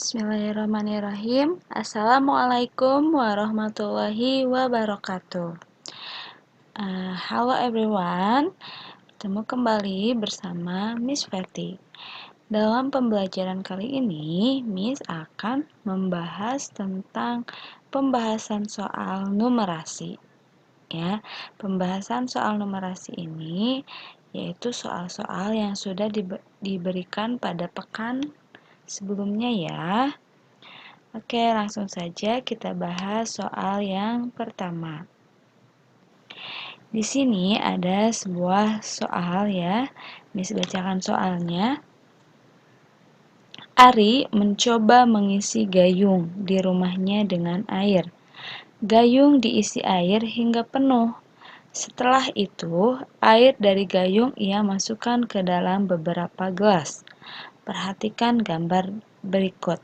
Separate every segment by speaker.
Speaker 1: Bismillahirrahmanirrahim. Assalamualaikum warahmatullahi wabarakatuh. Halo everyone, bertemu kembali bersama Miss Fetty. Dalam pembelajaran kali ini, Miss akan membahas tentang pembahasan soal numerasi. Ya, pembahasan soal numerasi ini yaitu soal-soal yang sudah diberikan pada pekan sebelumnya ya. Oke, langsung saja kita bahas soal yang pertama. Di sini ada sebuah soal ya. Miss bacakan soalnya. Ari mencoba mengisi gayung di rumahnya dengan air. Gayung diisi air hingga penuh. Setelah itu, air dari gayung ia masukkan ke dalam beberapa gelas. Perhatikan gambar berikut.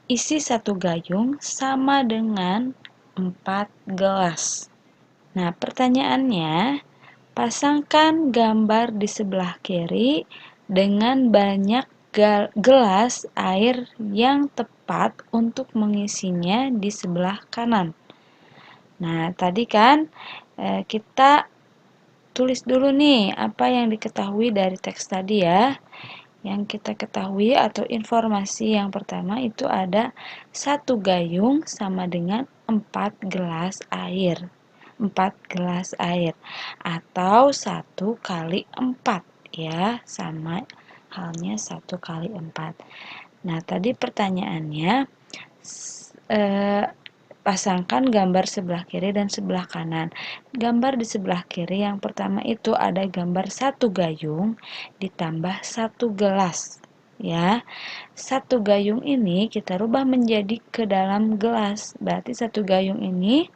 Speaker 1: Isi satu gayung sama dengan 4 gelas. Nah, pertanyaannya, pasangkan gambar di sebelah kiri dengan banyak gelas air yang tepat untuk mengisinya di sebelah kanan. Nah, tadi kan kita tulis dulu nih apa yang diketahui dari teks tadi ya. Yang kita ketahui atau informasi yang pertama itu ada 1 gayung sama dengan 4 gelas air. 4 gelas air atau 1 kali 4 ya, sama halnya 1 kali 4. Nah, tadi pertanyaannya pasangkan gambar sebelah kiri dan sebelah kanan. Gambar di sebelah kiri yang pertama itu ada gambar 1 gayung ditambah 1 gelas. Ya, 1 gayung ini kita rubah menjadi ke dalam gelas. Berarti 1 gayung ini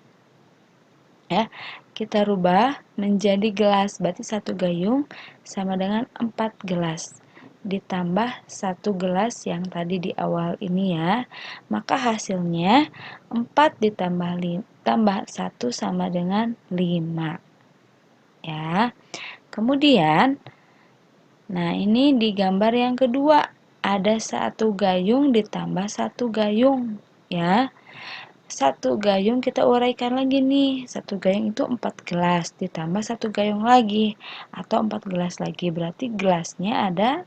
Speaker 1: ya, kita rubah menjadi gelas. Berarti 1 gayung sama dengan 4 gelas. Ditambah 1 gelas yang tadi di awal ini ya, maka hasilnya 4 ditambah 1 sama dengan 5 ya. Kemudian nah ini di gambar yang kedua ada 1 gayung ditambah 1 gayung ya. 1 gayung kita uraikan lagi nih, 1 gayung itu 4 gelas ditambah 1 gayung lagi atau 4 gelas lagi, berarti gelasnya ada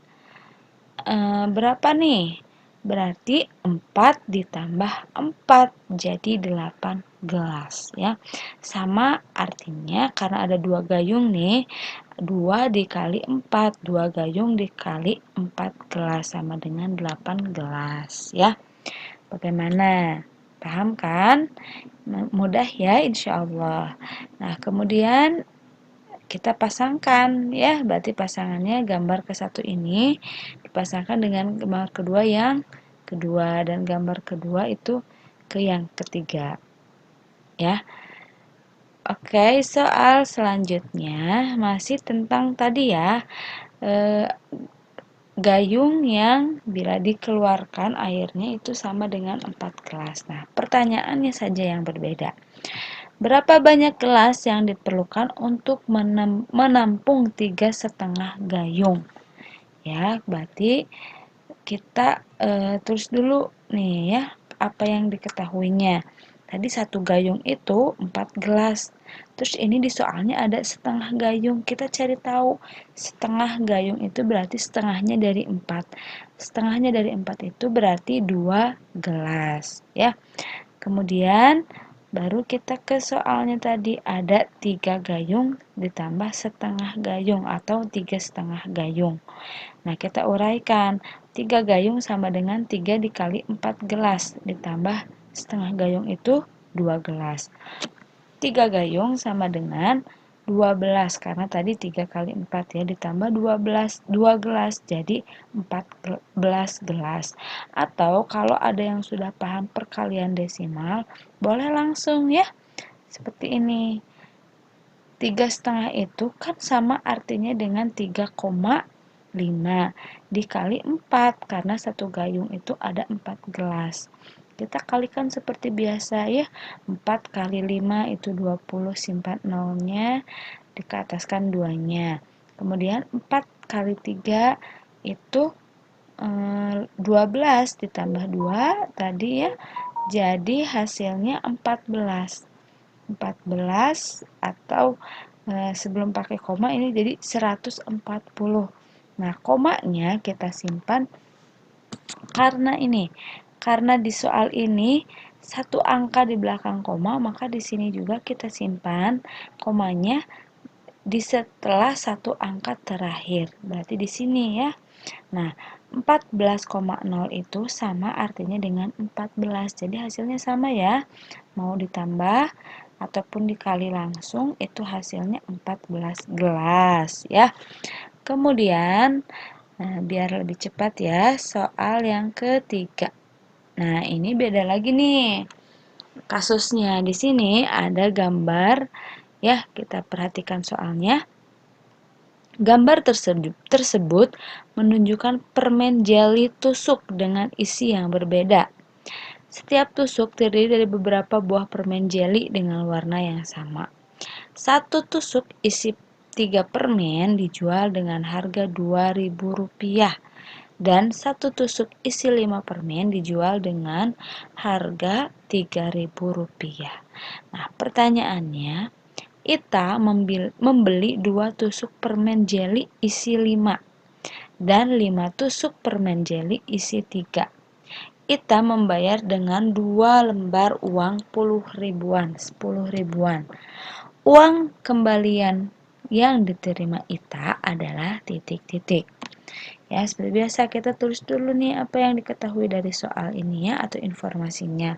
Speaker 1: berapa nih? Berarti 4 ditambah 4 jadi 8 gelas ya. Sama artinya karena ada 2 gayung nih, 2 dikali 4, 2 gayung dikali 4 gelas sama dengan 8 gelas ya. Bagaimana? Paham kan? Mudah ya insyaallah. Nah, kemudian kita pasangkan ya, berarti pasangannya gambar ke-1 ini dipasangkan dengan gambar kedua yang kedua dan gambar kedua itu ke yang ketiga ya. Oke, soal selanjutnya masih tentang tadi ya, gayung yang bila dikeluarkan airnya itu sama dengan 4 gelas. Nah, pertanyaannya saja yang berbeda. Berapa banyak gelas yang diperlukan untuk menampung 3,5 gayung? Ya, berarti kita tulis dulu nih ya, apa yang diketahuinya. Tadi 1 gayung itu 4 gelas. Terus ini di soalnya ada setengah gayung. Kita cari tahu setengah gayung itu berarti setengahnya dari 4. Setengahnya dari 4 itu berarti 2 gelas ya. Kemudian baru kita ke soalnya tadi ada 3 gayung ditambah setengah gayung atau 3,5 gayung. Nah, kita uraikan 3 gayung sama dengan 3 dikali 4 gelas ditambah setengah gayung itu 2 gelas. 3 gayung sama dengan 12 karena tadi 3 kali 4 ya, ditambah 2 gelas jadi 14 gelas. Atau kalau ada yang sudah paham perkalian desimal, boleh langsung ya seperti ini. 3,5 itu kan sama artinya dengan 3,5 dikali 4 karena 1 gayung itu ada 4 gelas. Kita kalikan seperti biasa ya. 4 kali 5 itu 20, simpan nolnya, dikeataskan 2-nya. Kemudian 4 kali 3 itu 12 ditambah 2 tadi ya, jadi hasilnya 14. 14 atau sebelum pakai koma ini jadi 140. Nah, komanya kita simpan karena di soal ini satu angka di belakang koma, maka di sini juga kita simpan komanya di setelah satu angka terakhir. Berarti di sini ya. Nah, 14,0 itu sama artinya dengan 14. Jadi hasilnya sama ya. Mau ditambah ataupun dikali langsung itu hasilnya 14 gelas ya. Kemudian biar lebih cepat ya, soal yang ketiga. Nah, ini beda lagi nih. Kasusnya di sini ada gambar ya, kita perhatikan soalnya. Gambar tersebut menunjukkan permen jelly tusuk dengan isi yang berbeda. Setiap tusuk terdiri dari beberapa buah permen jelly dengan warna yang sama. Satu tusuk isi 3 permen dijual dengan harga Rp2.000 dan satu tusuk isi 5 permen dijual dengan harga Rp3.000. Nah, pertanyaannya, Ita membeli 2 tusuk permen jelly isi 5 dan 5 tusuk permen jelly isi 3. Ita membayar dengan 2 lembar uang 10 ribuan. Uang kembalian yang diterima Ita adalah titik-titik. Ya, seperti biasa kita tulis dulu nih apa yang diketahui dari soal ini ya, atau informasinya.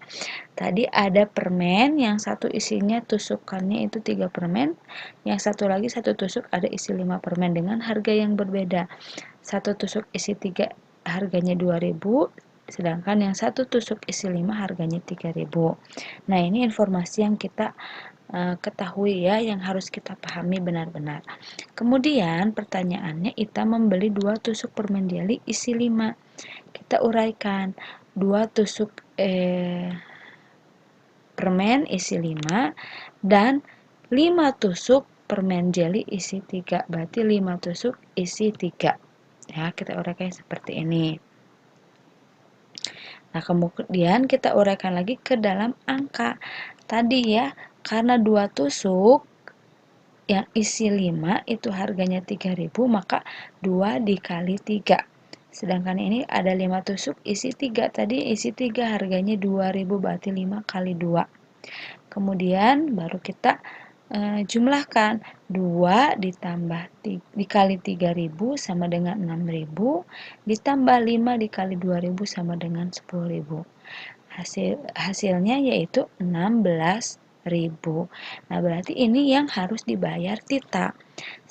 Speaker 1: Tadi ada permen, yang satu isinya tusukannya itu 3 permen, yang satu lagi satu tusuk ada isi 5 permen dengan harga yang berbeda. Satu tusuk isi 3 harganya 2.000, sedangkan yang satu tusuk isi 5 harganya 3.000. Nah, ini informasi yang kita ketahui ya, yang harus kita pahami benar-benar. Kemudian pertanyaannya, Ita membeli 2 tusuk permen jelly isi 5. Kita uraikan, 2 tusuk permen isi 5 dan 5 tusuk permen jelly isi 3. Berarti 5 tusuk isi 3. Ya, kita uraikan seperti ini. Nah, kemudian kita uraikan lagi ke dalam angka. Tadi ya, karena 2 tusuk yang isi 5 itu harganya 3.000, maka 2 dikali 3. Sedangkan ini ada 5 tusuk isi 3. Tadi isi 3 harganya 2.000, berarti 5 kali 2. Kemudian baru kita jumlahkan 2 ditambah dikali 3.000 sama dengan 6.000, ditambah 5 dikali 2.000 sama dengan 10.000. Hasilnya yaitu 16.000. Nah, berarti ini yang harus dibayar Tita.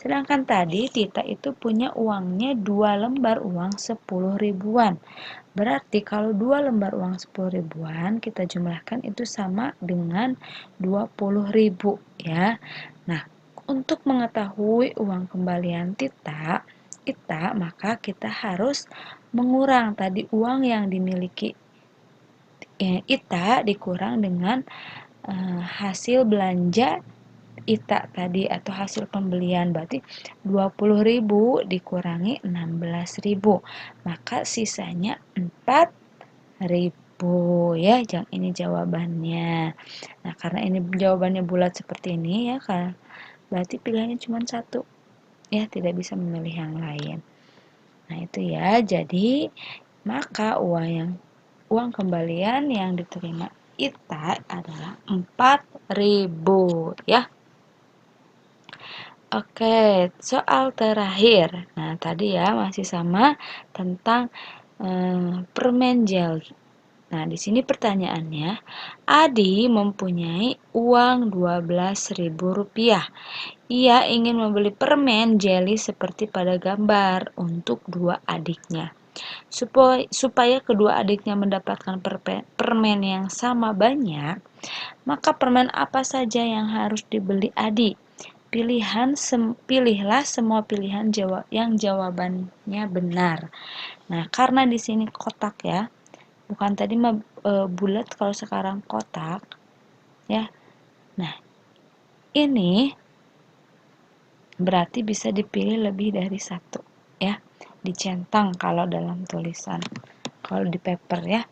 Speaker 1: Sedangkan tadi Tita itu punya uangnya 2 lembar uang 10 ribuan. Berarti kalau 2 lembar uang 10 ribuan kita jumlahkan itu sama dengan 20.000 ya. Nah, untuk mengetahui uang kembalian Tita, maka kita harus mengurang tadi uang yang dimiliki Ita dikurang dengan hasil belanja Ita tadi atau hasil pembelian, berarti 20.000 dikurangi 16.000, maka sisanya 4.000 ya. Ini jawabannya. Nah, karena ini jawabannya bulat seperti ini ya, kan, berarti pilihannya cuma satu ya, tidak bisa memilih yang lain. Nah, itu ya. Jadi maka uang kembalian yang diterima Ita adalah 4.000 ya. Oke, soal terakhir. Nah, tadi ya masih sama tentang permen jelly. Nah, di sini pertanyaannya, Adi mempunyai uang Rp12.000. Ia ingin membeli permen jelly seperti pada gambar untuk 2 adiknya. Supaya kedua adiknya mendapatkan permen yang sama banyak, maka permen apa saja yang harus dibeli Adi? Pilihlah semua pilihan yang jawabannya benar. Nah, karena di sini kotak ya, bukan tadi bulat, kalau sekarang kotak ya. Nah, ini berarti bisa dipilih lebih dari satu ya. dicentang kalau dalam tulisan, kalau di paper ya.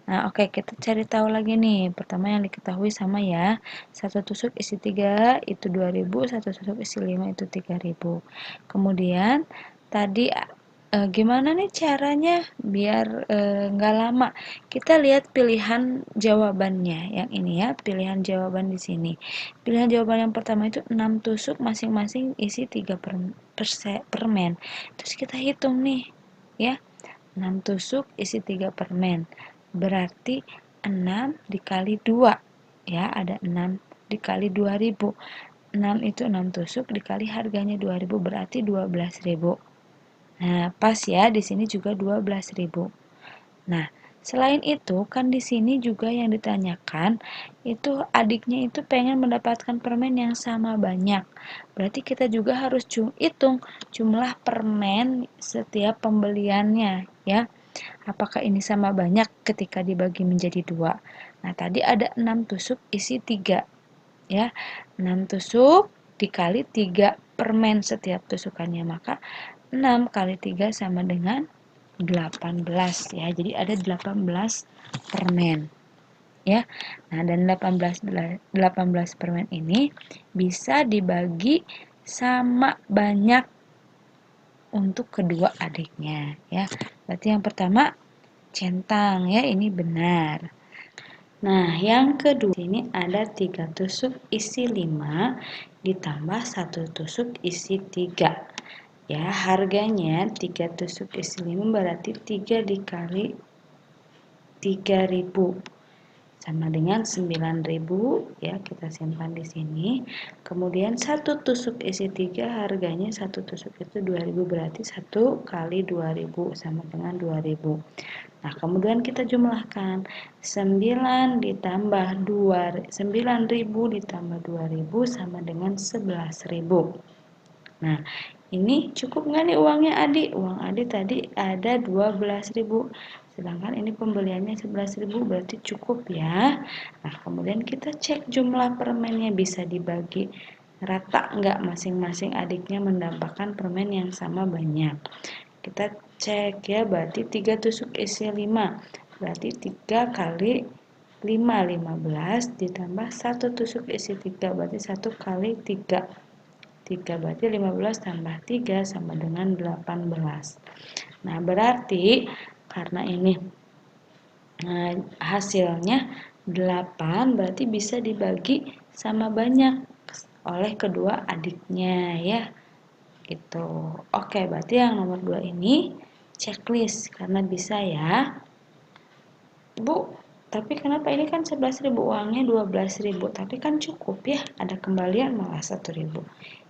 Speaker 1: Nah, oke, kita cari tahu lagi nih. Pertama yang diketahui sama ya. Satu tusuk isi 3 itu 2000, satu tusuk isi 5 itu 3000. Kemudian tadi gimana nih caranya biar nggak lama? Kita lihat pilihan jawabannya. Yang ini ya, pilihan jawaban di sini. Pilihan jawaban yang pertama itu 6 tusuk masing-masing isi 3 permen. Terus kita hitung nih, ya. 6 tusuk isi 3 permen. Berarti 6 dikali 2. Ya, ada 6 dikali 2000. 6 itu 6 tusuk dikali harganya 2000 berarti 12.000. Nah, pas ya, di sini juga 12.000. Nah, selain itu kan di sini juga yang ditanyakan itu adiknya itu pengen mendapatkan permen yang sama banyak. Berarti kita juga harus hitung jumlah permen setiap pembeliannya ya. Apakah ini sama banyak ketika dibagi menjadi 2? Nah, tadi ada 6 tusuk isi 3 ya. 6 tusuk dikali 3 permen setiap tusukannya, maka 6 kali 3 sama dengan 18 ya. Jadi ada 18 permen ya. Nah, dan 18 permen ini bisa dibagi sama banyak untuk kedua adiknya ya. Berarti yang pertama centang ya, ini benar. Nah, yang kedua ini ada 3 tusuk isi 5 ditambah 1 tusuk isi 3. Ya, harganya 3 tusuk isi 5 berarti 3 dikali 3000 sama dengan 9.000 ya, kita simpan di sini. Kemudian 1 tusuk isi 3 harganya 1 tusuk itu 2000 berarti 1 kali 2000 sama dengan 2000. Nah, kemudian kita jumlahkan 9 ditambah 2, 9.000 ditambah 2000 sama dengan 11.000. Nah, ini cukup nggak nih uangnya Adi? Uang Adi tadi ada 12.000. Sedangkan ini pembeliannya 11.000 berarti cukup ya. Nah, kemudian kita cek jumlah permennya bisa dibagi rata nggak masing-masing adiknya mendapatkan permen yang sama banyak. Kita cek ya, berarti 3 tusuk isi 5. Berarti 3 kali 5, 15 ditambah 1 tusuk isi 3 berarti 1 kali 3. 3 berarti 15 tambah 3 sama dengan 18. Nah, berarti karena ini hasilnya 8 berarti bisa dibagi sama banyak oleh kedua adiknya ya. Itu. Oke, berarti yang nomor 2 ini checklist karena bisa ya. Bu, tapi kenapa ini kan 11.000 uangnya 12.000, tapi kan cukup ya, ada kembalian malah 1.000.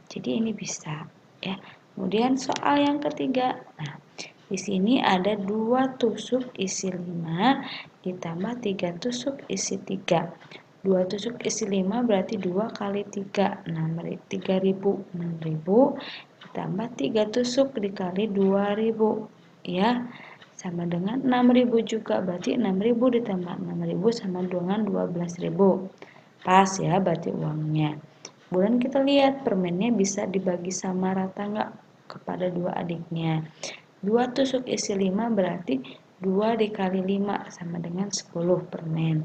Speaker 1: Jadi ini bisa ya. Kemudian soal yang ketiga. Nah, di sini ada 2 tusuk isi 5 ditambah 3 tusuk isi 3. 2 tusuk isi 5 berarti 2 kali 3, 3.000. 6.000 ditambah 3 tusuk dikali 2.000 ya. Sama dengan 6.000 juga, berarti 6.000 ditambah 6.000 sama dengan 12.000. Pas ya, berarti uangnya. Kemudian kita lihat permennya bisa dibagi sama rata nggak kepada dua adiknya. 2 tusuk isi 5 berarti 2 dikali 5 sama dengan 10 permen.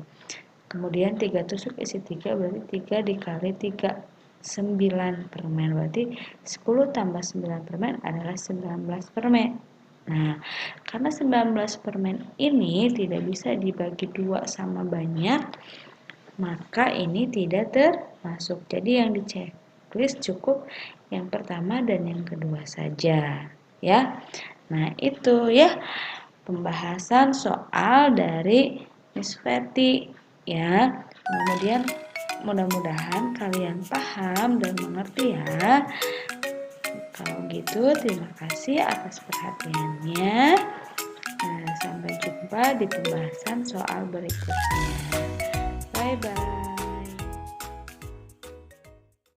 Speaker 1: Kemudian 3 tusuk isi 3 berarti 3 dikali 3, 9 permen. Berarti 10 tambah 9 permen adalah 19 permen. Nah, karena 19 permen ini tidak bisa dibagi 2 sama banyak, maka ini tidak termasuk. Jadi yang di checklist cukup yang pertama dan yang kedua saja, ya. Nah, itu ya pembahasan soal dari Miss Fetty, ya. Kemudian mudah-mudahan kalian paham dan mengerti ya. Kalau gitu, terima kasih atas perhatiannya. Nah, sampai jumpa di pembahasan soal berikutnya.